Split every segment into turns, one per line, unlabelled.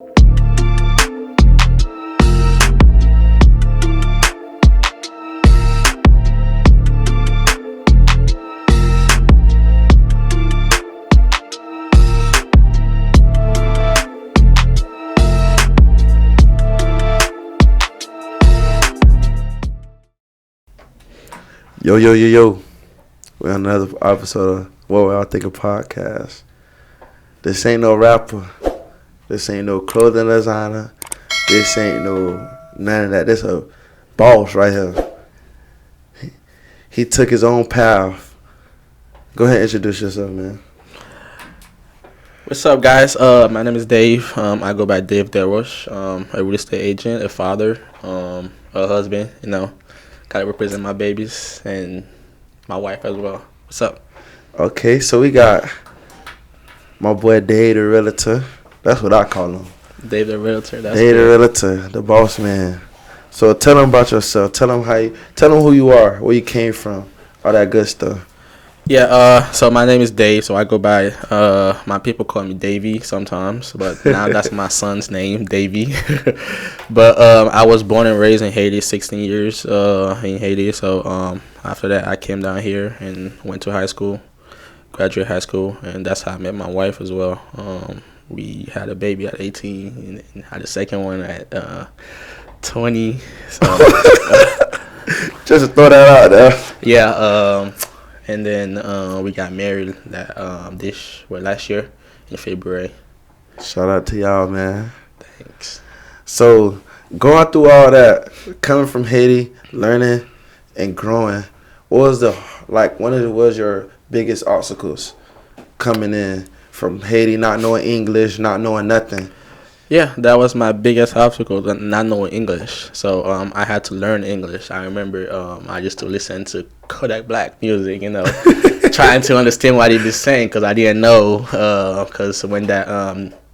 Yo, yo, yo, yo. We're on another episode of What We All Think of Podcast. This ain't no rapper. This ain't no clothing designer. This ain't no none of that. This a boss right here. He took his own path. Go ahead and introduce yourself, man.
What's up, guys? My name is Dave. I go by Dave Deroche. A real estate agent, a father, a husband. Gotta represent my babies and my wife as well. What's up?
Okay, so we got my boy Dave the Realtor. That's what I call him.
Dave the Realtor.
Dave the Realtor, the boss man. So tell him about yourself. Tell him who you are, where you came from, all that good stuff.
Yeah. So my name is Dave. So I go by. My people call me Davey sometimes, but now that's my son's name, Davey. But I was born and raised in Haiti, 16 years in Haiti. So after that, I came down here and went to high school, graduate high school, and that's how I met my wife as well. We had a baby at 18 and had a second one at 20. So
just to throw that out there.
Yeah. And then we got married last year in February.
Shout out to y'all, man.
Thanks.
So going through all that, coming from Haiti, learning and growing, what was your biggest obstacles coming in from Haiti, not knowing English, not knowing nothing?
Yeah, that was my biggest obstacle, not knowing English. So I had to learn English. I remember I used to listen to Kodak Black music, trying to understand what he was saying because I didn't know. Because when that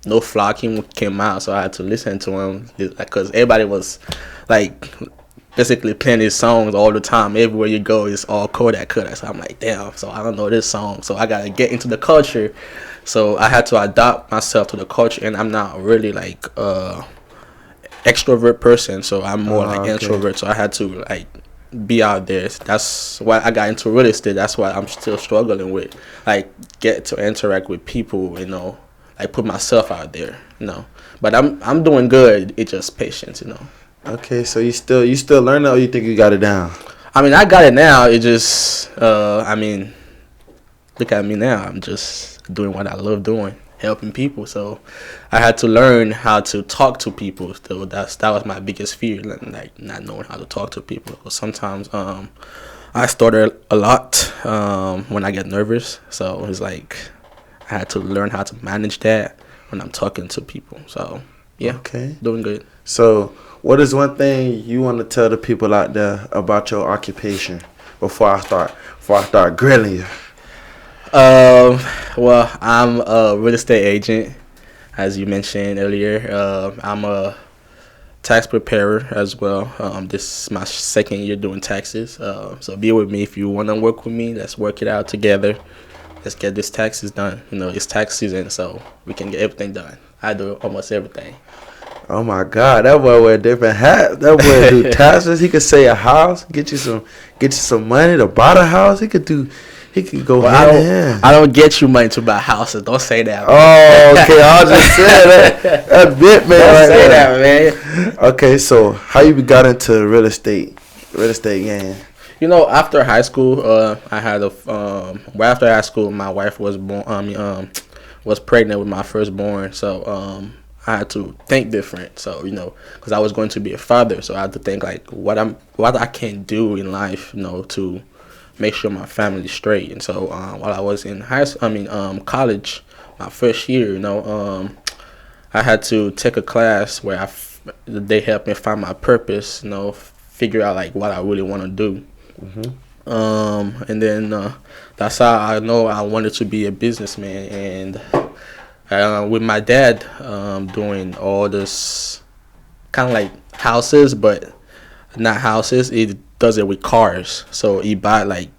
No Flock came out, so I had to listen to him because everybody was like basically playing his songs all the time. Everywhere you go, it's all Kodak. So I'm like, damn. So I don't know this song. So I gotta get into the culture. So I had to adapt myself to the culture, and I'm not really like extrovert person, so I'm more introvert. So I had to like be out there. That's why I got into real estate. That's why I'm still struggling with get to interact with people. Like put myself out there. But I'm doing good. It's just patience.
Okay, so you still learning, or you think you got it down?
I mean, I got it now. It just look at me now. I'm just doing what I love doing, helping people. So I had to learn how to talk to people. So that was my biggest fear, like not knowing how to talk to people. Because sometimes I stutter a lot when I get nervous. So it's like I had to learn how to manage that when I'm talking to people. So yeah,
okay,
doing good.
So what is one thing you want to tell the people out there about your occupation before I start grilling you?
Well, I'm a real estate agent, as you mentioned earlier. I'm a tax preparer as well. This is my second year doing taxes. So be with me if you want to work with me. Let's work it out together. Let's get this taxes done. It's tax season, so we can get everything done. I do almost everything.
Oh my God, that boy wear different hats. That boy do taxes. He could sell a house, get you some money to buy the house. He could go hand in hand.
I don't get you money to buy houses. Don't say that.
Oh, okay. I was just saying that. That bit, man.
Don't say that, man.
Okay, so how you got into real estate game?
After high school, I had right after high school, my wife was born. Was pregnant with my firstborn, so I had to think different. So because I was going to be a father, so I had to think like what I can do in life, to make sure my family's straight. And so while I was in college, my first year, I had to take a class where they helped me find my purpose, figure out like what I really want to do. Mm-hmm. And then that's how I know I wanted to be a businessman. And with my dad doing all this kind of like houses, but not houses, it does it with cars. So he buy like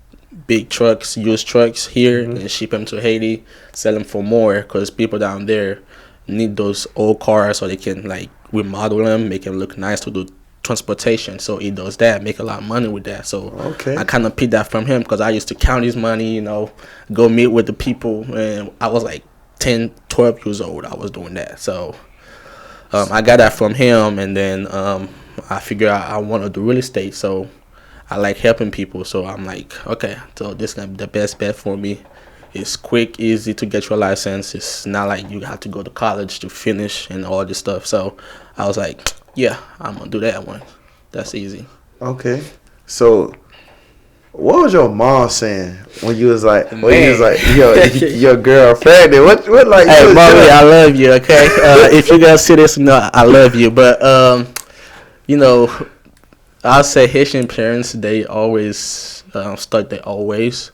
big trucks, used trucks here, and ship them to Haiti, sell them for more because people down there need those old cars so they can like remodel them, make them look nice to do transportation. So he does that, make a lot of money with that. So
Okay.
I kind of picked that from him because I used to count his money, go meet with the people, and I was like 10, 12 years old. I was doing that. So I got that from him, and then I figured out I want to do real estate. So I like helping people. So I'm like, okay, so this is gonna be the best bet for me. It's quick, easy to get your license. It's not like you have to go to college to finish and all this stuff. So I was like, yeah, I'm gonna do that one. That's easy.
Okay. So, what was your mom saying when you was like, yo, your girl pregnant? What like?
Hey, mommy, I love you. Okay, if you guys see this, no, I love you. But I'll say Haitian parents, they always start their always.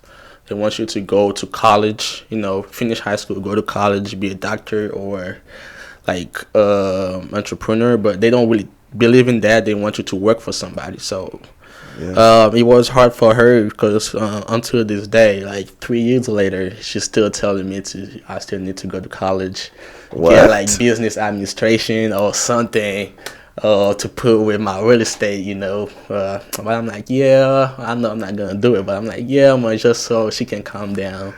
They want you to go to college, finish high school, go to college, be a doctor or like entrepreneur, but they don't really believe in that. They want you to work for somebody. So it was hard for her because until this day, like 3 years later, she's still telling me I still need to go to college, get like business administration or something. To put with my real estate, but I'm like, yeah, I know I'm not gonna do it, but I'm like, yeah, man, just so she can calm down.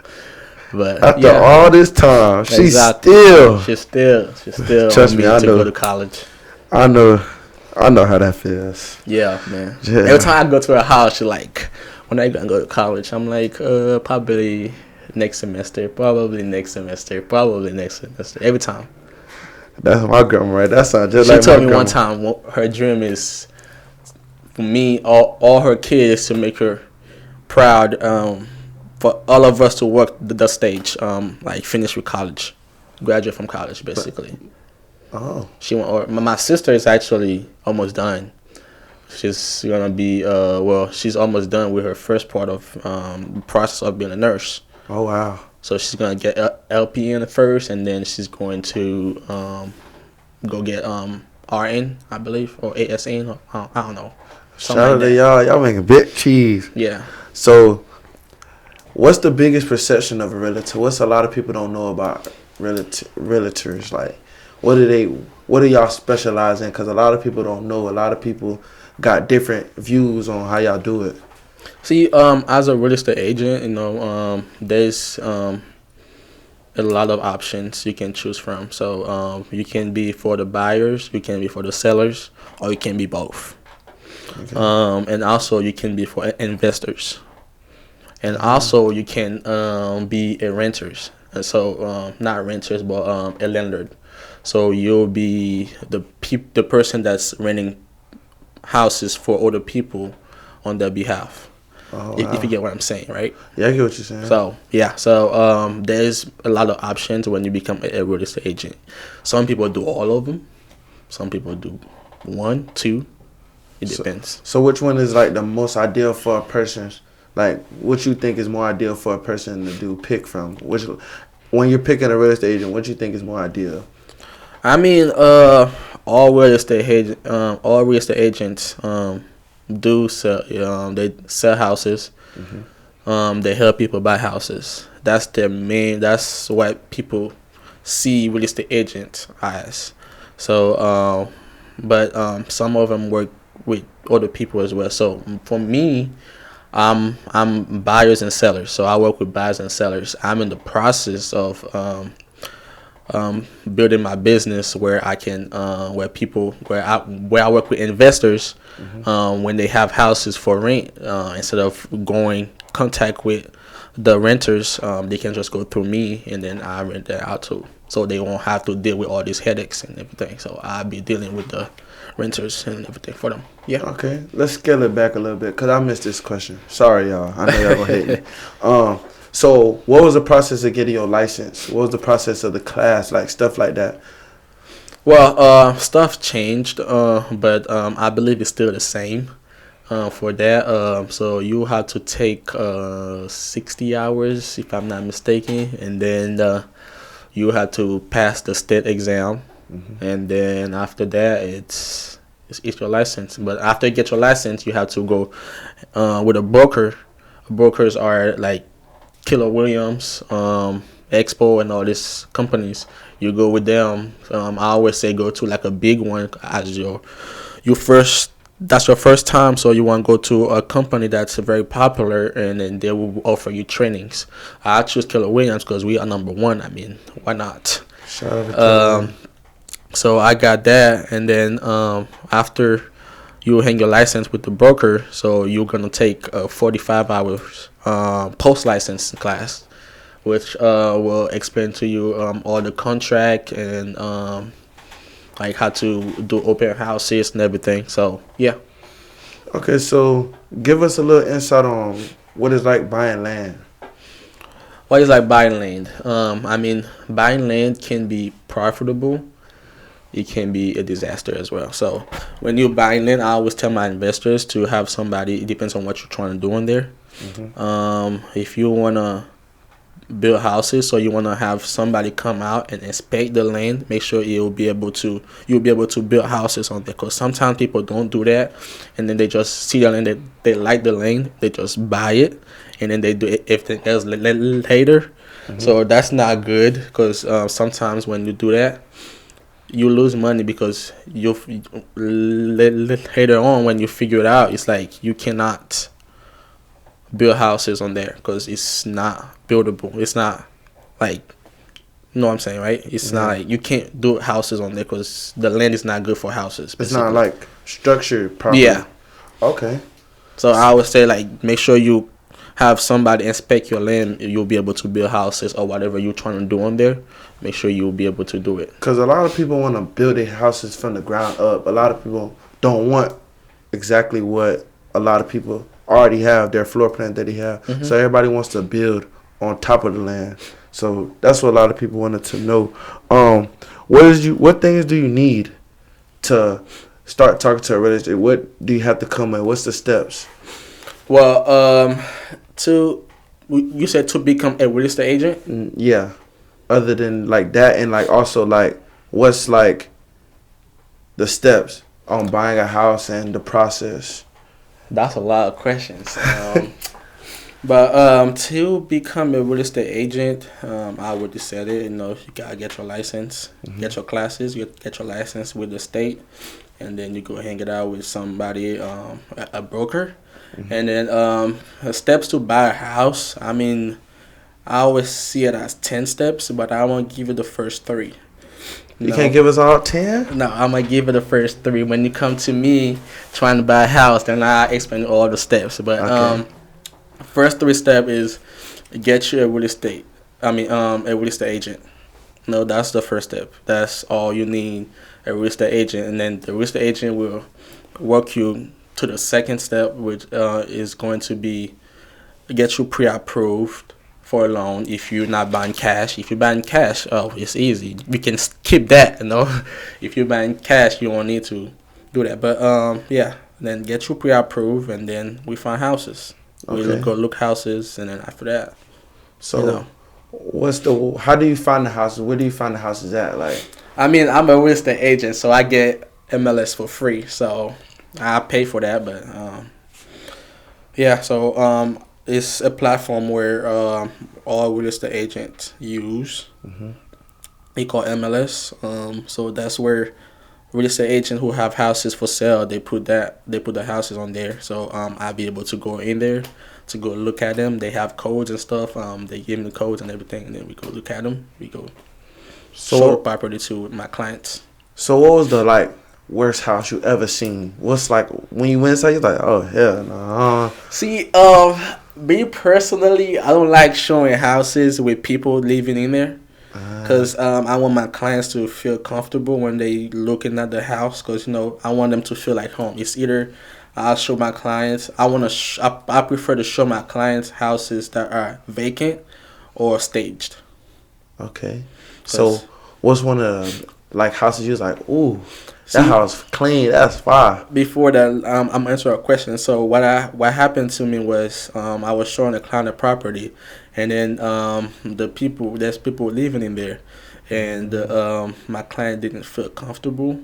But
after all this time, she's still
trust me, I know, to go to college.
I know how that feels.
Yeah, man. Yeah. Every time I go to her house, she's like, when are you gonna go to college? I'm like, probably next semester. Every time.
That's my grandma, right? That sounds just
like my grandma. She told me one time her dream is for me, all her kids, to make her proud, for all of us to work the stage, like finish with college, graduate from college, basically. My sister is actually almost done. She's gonna be she's almost done with her first part of the process of being a nurse.
Oh wow.
So she's going to get LPN first, and then she's going to go get RN, I believe, or ASN. I don't know.
Shout out to y'all. Y'all making big cheese.
Yeah.
So, what's the biggest perception of a realtor? What's a lot of people don't know about realtors? Like, what do y'all specialize in? Because a lot of people don't know. A lot of people got different views on how y'all do it.
See, as a real estate agent, there's a lot of options you can choose from. So you can be for the buyers, you can be for the sellers, or you can be both. Okay. And also you can be for investors, and also you can be a renters. And so not renters, but a landlord. So you'll be the person that's renting houses for other people on their behalf. Oh, wow. If you get what I'm saying, right?
Yeah, I get what you're saying.
So there's a lot of options when you become a real estate agent. Some people do all of them. Some people do 1, 2. It depends.
So which one is like the most ideal for a person? Like, what you think is more ideal for a person to pick from? When you're picking a real estate agent, what you think is more ideal?
I mean, all real estate agents do sell. They sell houses. Mm-hmm. They help people buy houses. That's their main. That's what people see real estate agents as. So, but some of them work with other people as well. So for me, I'm buyers and sellers. So I work with buyers and sellers. I'm in the process of building my business where I can where I work with investors. Mm-hmm. When they have houses for rent, instead of going contact with the renters, they can just go through me, and then I rent that out too, so they won't have to deal with all these headaches and everything. So I'll be dealing with the renters and everything for them. Yeah.
Okay, let's scale it back a little bit because I missed this question. Sorry, y'all. I know y'all gonna hate me. So what was the process of getting your license? What was the process of the class, like stuff like that?
Well, stuff changed, but I believe it's still the same for that. So you have to take 60 hours, if I'm not mistaken, and then you have to pass the state exam, mm-hmm. and then after that, it's your license. But after you get your license, you have to go with a broker. Brokers are like Keller Williams, Expo and all these companies. You go with them. I always say go to like a big one as your first. That's your first time, so you want to go to a company that's very popular, and then they will offer you trainings. I choose Keller Williams because we are number one. I mean, why not?
Shout out to Keller.
So I got that, and then after you hang your license with the broker, so you're gonna take a 45 hours post license class, which will explain to you all the contract and like how to do open houses and everything. So yeah.
Okay, so give us a little insight on what it's like buying land.
What is like buying land? I mean, buying land can be profitable. It can be a disaster as well. So when you're buying land, I always tell my investors to have somebody. It depends on what you're trying to do in there. If you wanna build houses, so you wanna have somebody come out and inspect the land, make sure you'll be able to build houses on there. Because sometimes people don't do that, and then they just see the land, they like the land, they just buy it, and then they do everything else later. So that's not good, because sometimes when you do that, you lose money, because you later on when you figure it out, it's like you cannot build houses on there because it's not buildable. It's not like, you know what I'm saying, right? It's not like you can't do houses on there because the land is not good for houses.
It's not like structured properly.
Yeah.
Okay.
So I always say, like, make sure you have somebody inspect your land. You'll be able to build houses or whatever you're trying to do on there. Make sure you'll be able to do it.
Because a lot of people want to build their houses from the ground up. A lot of people don't want exactly what a lot of people already have, their floor plan that they have. So everybody wants to build on top of the land. So that's what a lot of people wanted to know. What things do you need to start talking to a real estate? What do you have to come in? What's the steps?
Well, you said to become a real estate agent?
Yeah. Other than like that, and like also like what's like the steps on buying a house and the process?
That's a lot of questions. But to become a real estate agent, I would just say it. You know, you gotta get your license, get your classes, you get your license with the state, and then you go hang it out with somebody, a broker, and then the steps to buy a house. I mean, I always see it as 10 steps, but I won't give you the first 3.
You can't give us all 10?
No, I'm going to give you the first 3. When you come to me trying to buy a house, then I explain all the steps. But first 3 step is get you a real estate. A real estate agent. No, that's the first step. That's all you need, a real estate agent. And then the real estate agent will work you to the second step, which is going to be get you pre-approved for a loan if you're not buying cash. If you're buying cash, it's easy. We can skip that, you know. If you're buying cash, you won't need to do that. But then get you pre-approved, and then we find houses. We go look houses, and then after that,
so how do you find the houses? Where do you find the houses at? Like,
I mean, I'm a real estate agent, so I get MLS for free. So I pay for that, but it's a platform where all real estate agents use. They call MLS. So that's where real estate agents who have houses for sale, they put the houses on there. So I'll be able to go in there to go look at them. They have codes and stuff. They give me the codes and everything, and then we go look at them. We go show the property to my clients.
So what was the worst house you ever seen? What's like when you went inside, you're like, oh hell no.
See, me personally, I don't like showing houses with people living in there, because I want my clients to feel comfortable when they looking at the house, because I want them to feel like home. It's either I'll show my clients, I prefer to show my clients houses that are vacant or staged.
Okay. So what's one of the houses you was like, ooh, that house clean, that's fire?
Before that, I'm answering a question. So what happened to me was I was showing a client a property, and then there's people living in there, and my client didn't feel comfortable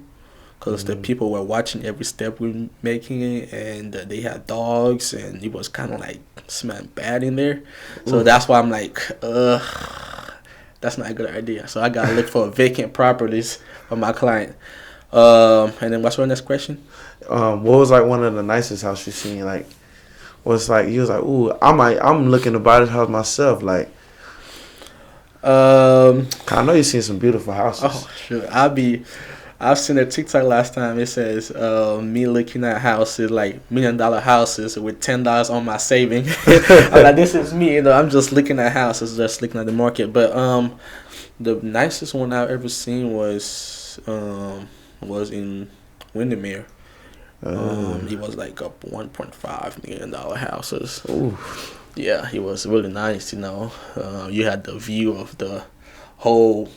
because the people were watching every step we were making, and they had dogs, and it was kind of like smelling bad in there. So that's why I'm like, that's not a good idea. So I gotta look for vacant properties for my client. And then what's your next question?
What was like one of the nicest house you seen? Like, was like you was like, ooh, I'm looking to buy this house myself. Like, I know you seen some beautiful houses.
Oh, sure. I've seen a TikTok last time. It says, me looking at houses, like $1 million houses with $10 on my saving. I'm like, this is me. I'm just looking at houses, just looking at the market. But the nicest one I've ever seen was in Windermere. He was like up $1.5 million houses.
Ooh.
Yeah, he was really nice. You had the view of the whole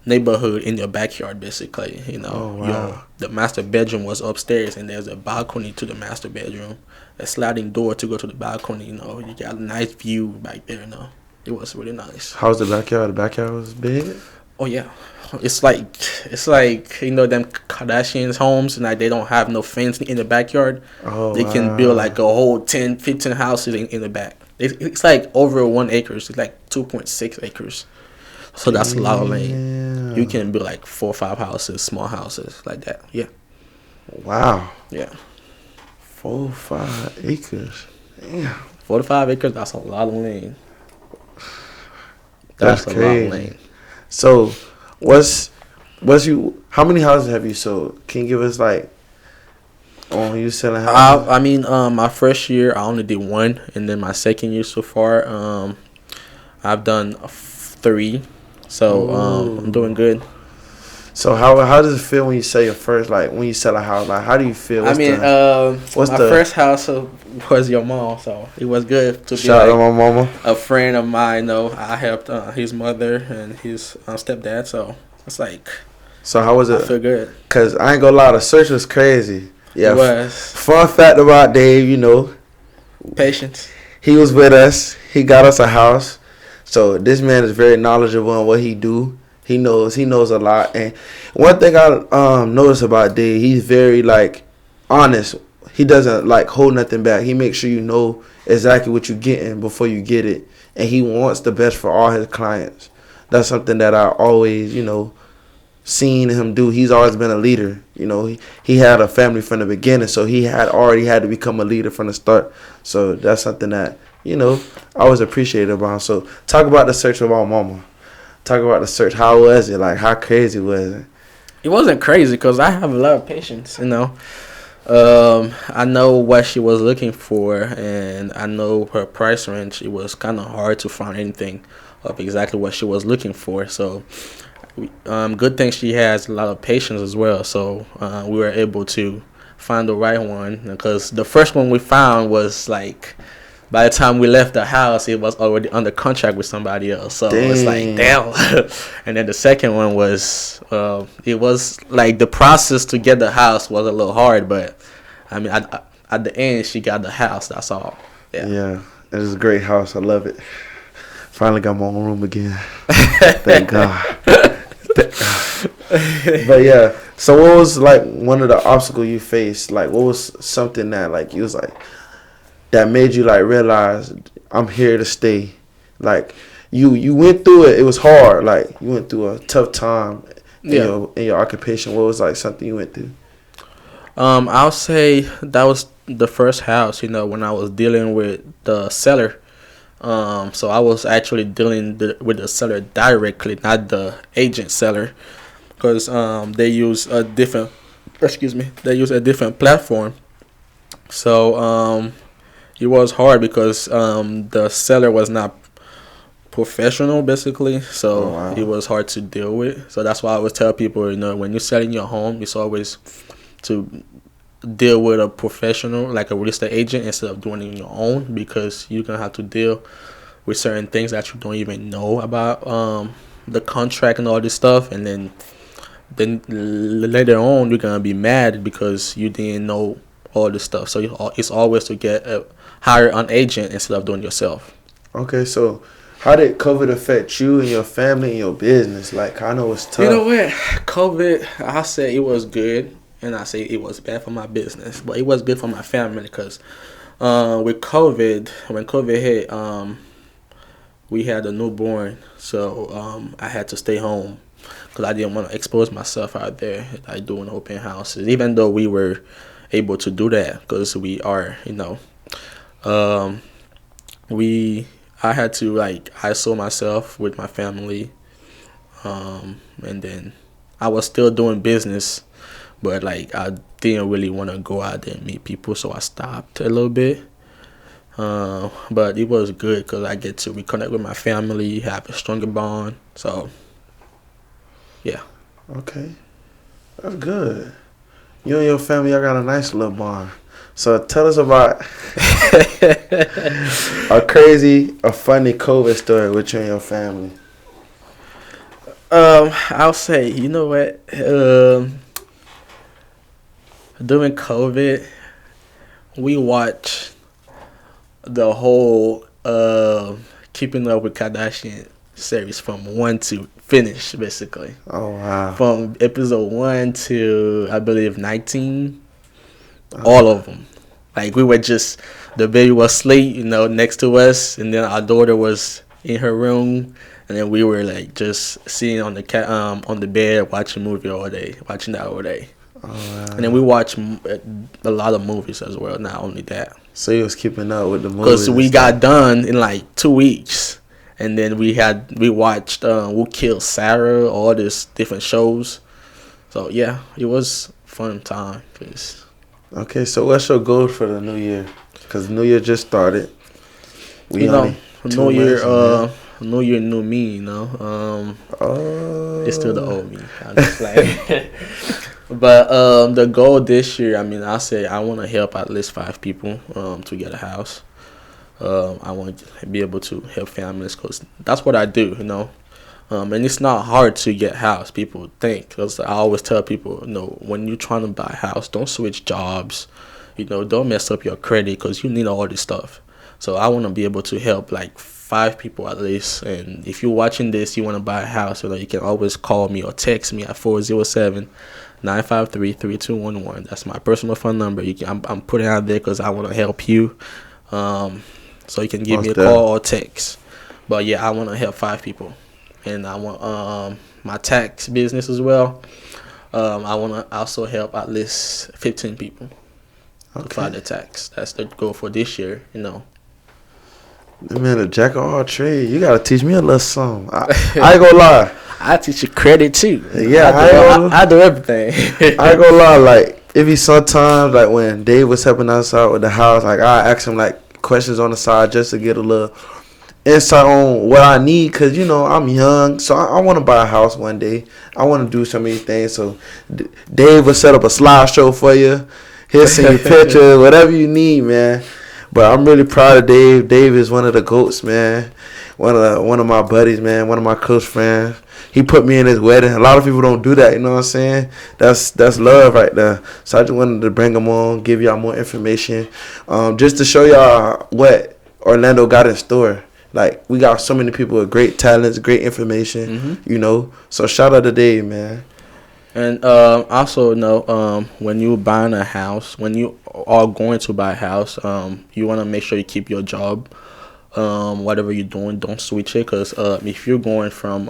neighborhood in your backyard, basically.
Oh, wow.
The master bedroom was upstairs, and there's a balcony to the master bedroom, a sliding door to go to the balcony. You got a nice view back there. It was really nice.
How's the backyard? The backyard was big.
Oh yeah, it's like them Kardashians homes, and like they don't have no fence in the backyard.
Oh,
they can build like a whole 10, 15 houses in the back. It's like over 1 acre. It's like 2.6 acres. So that's a lot of land. You can build like 4 or 5 houses, small houses like that. Yeah.
Wow.
Yeah.
4 or 5 acres. Damn.
4 to 5 acres. That's a lot of land.
That's
a
crazy.
lot of land.
So, how many houses have you sold? Can you give us like, you selling houses?
My first year I only did 1, and then my second year so far, I've done 3. So I'm doing good.
So how does it feel when you sell your first, like when you sell a house? Like how do you feel?
My first house was your mom, so it was good to be
shout out to my mama.
A friend of mine. I helped his mother and his stepdad, so it's like.
So how was it?
I feel good.
Cause I ain't gonna lie, the search was crazy. Yeah.
It was.
Fun fact about Dave,
Patience.
He was with us. He got us a house. So this man is very knowledgeable on what he do. He knows a lot. And one thing I noticed about Dave, he's very like honest. He doesn't like hold nothing back. He makes sure you know exactly what you're getting before you get it. And he wants the best for all his clients. That's something that I always, seen him do. He's always been a leader. He had a family from the beginning, so he already had to become a leader from the start. So that's something that I always appreciated about him. So talk about the search of our mama. Talk about the search. How was it? Like, how crazy was it?
It wasn't crazy because I have a lot of patience, I know what she was looking for, and I know her price range. It was kind of hard to find anything of exactly what she was looking for. So, good thing she has a lot of patience as well. So, we were able to find the right one, because the first one we found was like, by the time we left the house, it was already under contract with somebody else. So it's like, damn. And then the second one was, it was like the process to get the house was a little hard, but at the end, she got the house. That's all.
Yeah, it is a great house. I love it. Finally got my own room again. Thank God. But yeah, so what was like one of the obstacles you faced? Like, what was something that like you was like, that made you like realize I'm here to stay? Like you went through it. It was hard. Like you went through a tough time in your occupation. What was like something you went through?
I'll say that was the first house. When I was dealing with the seller. So I was actually dealing with the seller directly, not the agent seller, because they use a different. They use a different platform. So it was hard because the seller was not professional, basically. So It was hard to deal with. So that's why I always tell people, when you're selling your home, it's always to deal with a professional, like a real estate agent, instead of doing it on your own, because you're going to have to deal with certain things that you don't even know about, the contract and all this stuff. And then later on, you're going to be mad because you didn't know all this stuff. So it's always to hire an agent instead of doing it yourself.
Okay, so how did COVID affect you and your family and your business? Like, I know it's tough.
You know what? COVID, I say it was good, and I say it was bad for my business. But it was good for my family because with COVID, when COVID hit, we had a newborn, so I had to stay home because I didn't want to expose myself out there, like doing open houses. Even though we were able to do that, because we are, um, we I had to like isolate myself with my family, and then I was still doing business, but like I didn't really want to go out there and meet people, so I stopped a little bit. But it was good because I get to reconnect with my family, have a stronger bond. So, yeah.
Okay, that's good. You and your family, y'all got a nice little bond. So tell us about a funny COVID story with you and your family.
I'll say, you know what? During COVID, we watched the whole Keeping Up with Kardashian series from one to finish, basically.
Oh wow!
From episode 1 to I believe 19, all of them. Like we were just, the baby was asleep, next to us, and then our daughter was in her room, and then we were like just sitting on the bed watching movie all day, watching that all day.
Oh, wow.
And then we watch a lot of movies as well. Not only that.
So you was keeping up with the movies.
Because we got done in like 2 weeks, and then we watched Who Killed Sarah, all these different shows. So yeah, it was fun time.
Okay, so what's your goal for the new year? Because the new year just started.
New year, new me. It's still the old me. I'm just like. But the goal this year, I say I want to help at least 5 people to get a house. I want to be able to help families because that's what I do, and it's not hard to get a house. People think, because I always tell people, when you're trying to buy a house, don't switch jobs, don't mess up your credit because you need all this stuff. So I want to be able to help like 5 people at least. And if you're watching this, you want to buy a house, you can always call me or text me at 407-953-3211. That's my personal phone number. I'm putting it out there because I want to help you. So you can give me a call or text. But yeah, I want to help 5 people, and I want my tax business as well. I want to also help at least 15 people to file their tax. That's the goal for this year.
Man, a jack of all trades. You gotta teach me a little something. I ain't gonna lie.
I teach you credit too.
Yeah,
I do everything.
I ain't gonna lie. Like, it be sometimes like when Dave was helping us out with the house, like I ask him like questions on the side just to get a little insight on what I need, because I'm young, so I want to buy a house one day. I want to do so many things. So Dave will set up a slideshow for you. He'll send you pictures, whatever you need, man. But I'm really proud of Dave. Dave is one of the GOATs, man. One of my buddies, man. One of my close friends. He put me in his wedding. A lot of people don't do that, you know what I'm saying? That's love right there. So I just wanted to bring him on, give y'all more information, just to show y'all what Orlando got in store. Like, we got so many people with great talents, great information, So shout out to Dave, man.
And also, when you're buying a house, when you are going to buy a house, you want to make sure you keep your job. Whatever you're doing, don't switch it, because if you're going from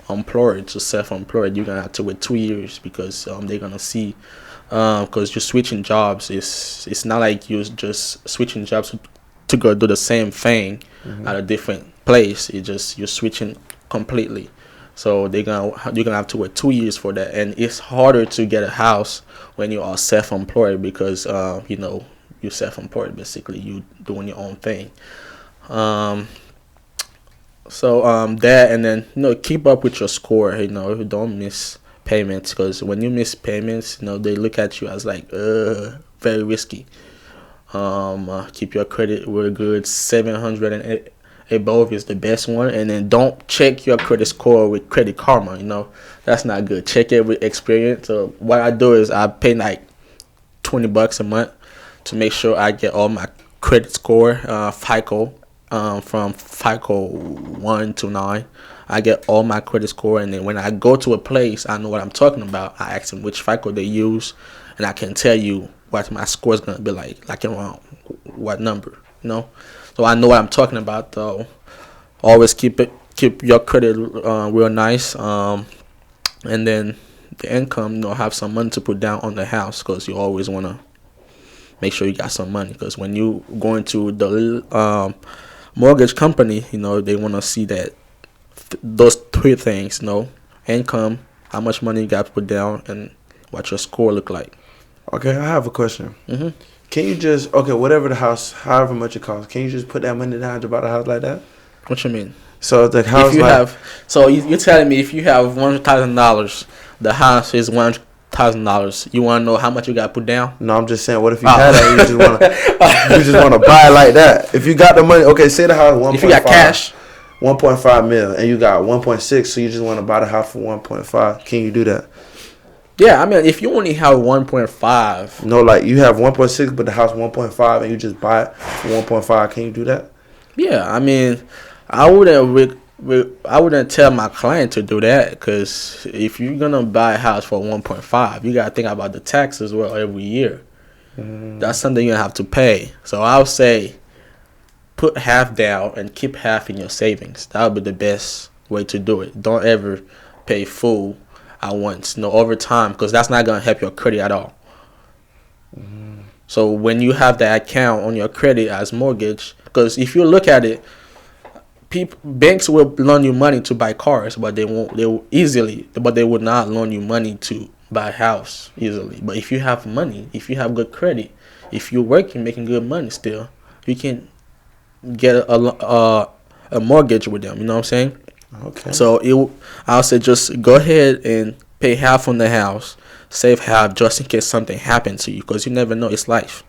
employed to self-employed, you're going to have to wait 2 years, because they're going to see, because you're switching jobs. It's not like you're just switching jobs to go do the same thing at a different place. You're switching completely. So you're gonna have to wait 2 years for that, and it's harder to get a house when you are self-employed, because you're self-employed, basically you doing your own thing. That, and then keep up with your score. Don't miss payments, because when you miss payments, they look at you as like very risky. Keep your credit real good. 700 and above is the best one, and then don't check your credit score with Credit Karma. That's not good. Check it with Experian. So what I do is I pay like $20 a month to make sure I get all my credit score, FICO, from FICO 1 to 9. I get all my credit score, and then when I go to a place, I know what I'm talking about. I ask them which FICO they use, and I can tell you what my score is gonna be like around what number, So I know what I'm talking about, though. always keep your credit real nice. And then the income, have some money to put down on the house, because you always want to make sure you got some money. Because when you go into the mortgage company, they want to see that those three things, income, how much money you got to put down, and what your score look like.
Okay, I have a question.
Mm-hmm.
Can you just, whatever the house, however much it costs, can you just put that money down to buy the house like that?
What you mean?
So the house,
you're telling me if you have $100,000, the house is $100,000. You want to know how much you got to put down?
No, I'm just saying. What if you had that? You just want to buy it like that? If you got the money, say the house 1.5.
If you got cash,
1.5 mil, and you got 1.6, so you just want to buy the house for 1.5. Can you do that?
Yeah, I mean, if you only have 1.5.
No, like you have 1.6, but the house 1.5, and you just buy it for 1.5. Can you do that?
Yeah, I mean, I wouldn't tell my client to do that, because if you're gonna buy a house for 1.5, you gotta think about the tax as well every year. That's something you have to pay. So I would say put half down and keep half in your savings. That would be the best way to do it. Don't ever pay full at once, over time, because that's not gonna help your credit at all. So when you have that account on your credit as mortgage, because if you look at it, banks will loan you money to buy cars, but they would not loan you money to buy a house easily. But if you have money, if you have good credit, if you're working, making good money still, you can get a mortgage with them. You know what I'm saying?
Okay.
So I'll say just go ahead and pay half on the house, save half just in case something happens to you, because you never know. It's life.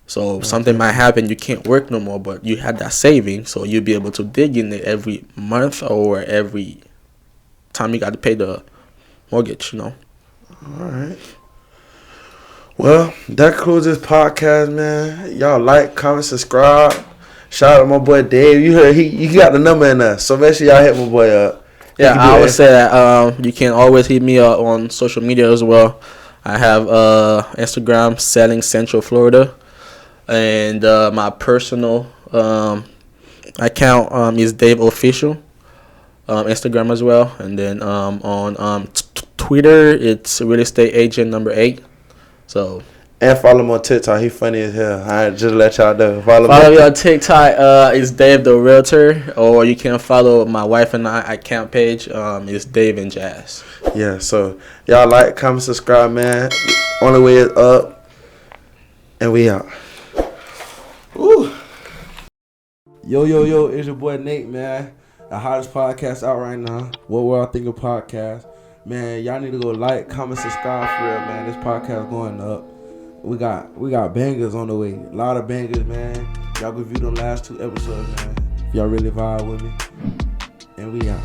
So something might happen, you can't work no more, but you had that saving, so you'll be able to dig in it every month or every time you got to pay the mortgage,
All right. Well, that concludes this podcast, man. Y'all like, comment, subscribe. Shout out to my boy Dave. You heard he got the number in there, so make sure y'all hit my boy up.
Yeah, I would say that you can always hit me up on social media as well. I have Instagram, Selling Central Florida. And my personal account is Dave Official, Instagram as well. And then on Twitter, it's Real Estate Agent number 8. So.
And follow him on TikTok. He funny as hell. I just let y'all know.
Follow me on TikTok. Is Dave the Realtor, or you can follow my wife and I account page. It's Dave and Jazz.
Yeah. So y'all like, comment, subscribe, man. Only way is up, and we out. Ooh. Yo, it's your boy Nate, man. The hottest podcast out right now. What Will I Think of Podcast. Man, y'all need to go like, comment, subscribe for real, man. This podcast going up. We got bangers on the way. A lot of bangers, man. Y'all go view them last 2 episodes, man. If y'all really vibe with me. And we out.